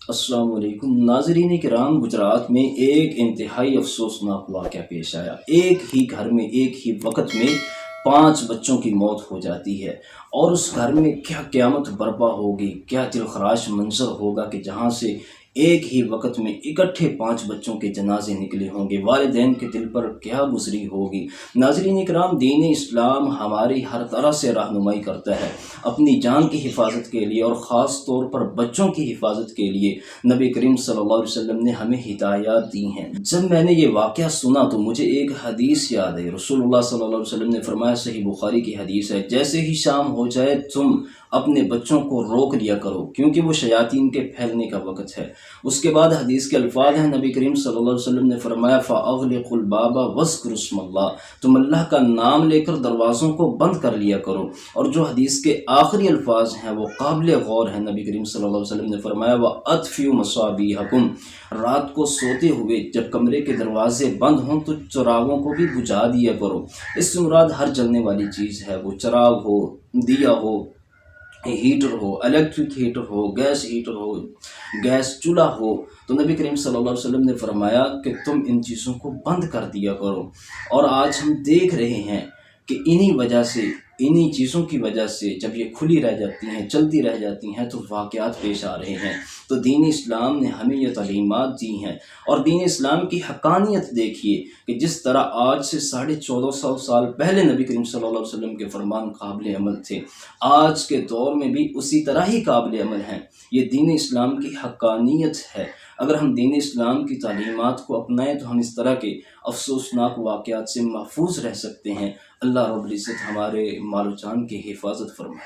السلام علیکم ناظرین کرام، گجرات میں ایک انتہائی افسوسناک واقعہ پیش آیا۔ ایک ہی گھر میں ایک ہی وقت میں 5 بچوں کی موت ہو جاتی ہے، اور اس گھر میں کیا قیامت برپا ہوگی، کیا دلخراش منظر ہوگا کہ جہاں سے ایک ہی وقت میں اکٹھے 5 بچوں کے جنازے نکلے ہوں گے۔ والدین کے دل پر کیا گزری ہوگی۔ ناظرین اکرام، دین اسلام ہماری ہر طرح سے رہنمائی کرتا ہے اپنی جان کی حفاظت کے لیے، اور خاص طور پر بچوں کی حفاظت کے لیے نبی کریم صلی اللہ علیہ وسلم نے ہمیں ہدایات دی ہیں۔ جب میں نے یہ واقعہ سنا تو مجھے ایک حدیث یاد ہے۔ رسول اللہ صلی اللہ علیہ وسلم نے فرمایا، صحیح بخاری کی حدیث ہے، جیسے ہی شام ہو جائے تم اپنے بچوں کو روک لیا کرو، کیونکہ وہ شیاطین کے پھیلنے کا وقت ہے۔ اس کے بعد حدیث کے الفاظ ہیں، نبی کریم صلی اللہ علیہ وسلم نے فرمایا، فَأَغْلِقُوا الْبَابَ وَاذْكُرُوا اسْمَ اللَّهِ، تم اللہ کا نام لے کر دروازوں کو بند کر لیا کرو۔ اور جو حدیث کے آخری الفاظ ہیں وہ قابل غور ہیں۔ نبی کریم صلی اللہ علیہ وسلم نے فرمایا، وَأَطْفِئُوا مَصَابِيحَكُمْ، رات کو سوتے ہوئے جب کمرے کے دروازے بند ہوں تو چراغوں کو بھی بجھا دیا کرو۔ اس سے مراد ہر جلنے والی چیز ہے، وہ چراغ ہو، دیا ہو، ہیٹر ہو، الیکٹرک ہیٹر ہو، گیس ہیٹر ہو، گیس چولہا ہو۔ تو نبی کریم صلی اللہ علیہ وسلم نے فرمایا کہ تم ان چیزوں کو بند کر دیا کرو۔ اور آج ہم دیکھ رہے ہیں کہ انہی چیزوں کی وجہ سے جب یہ کھلی رہ جاتی ہیں، چلتی رہ جاتی ہیں، تو واقعات پیش آ رہے ہیں۔ تو دین اسلام نے ہمیں یہ تعلیمات دی ہیں، اور دین اسلام کی حقانیت دیکھیے کہ جس طرح آج سے 1450 سال پہلے نبی کریم صلی اللہ علیہ وسلم کے فرمان قابل عمل تھے، آج کے دور میں بھی اسی طرح ہی قابل عمل ہیں۔ یہ دین اسلام کی حقانیت ہے۔ اگر ہم دین اسلام کی تعلیمات کو اپنائیں تو ہم اس طرح کے افسوسناک واقعات سے محفوظ رہ سکتے ہیں۔ اللہ رب العزت ہمارے مال و جان کی حفاظت فرمائے۔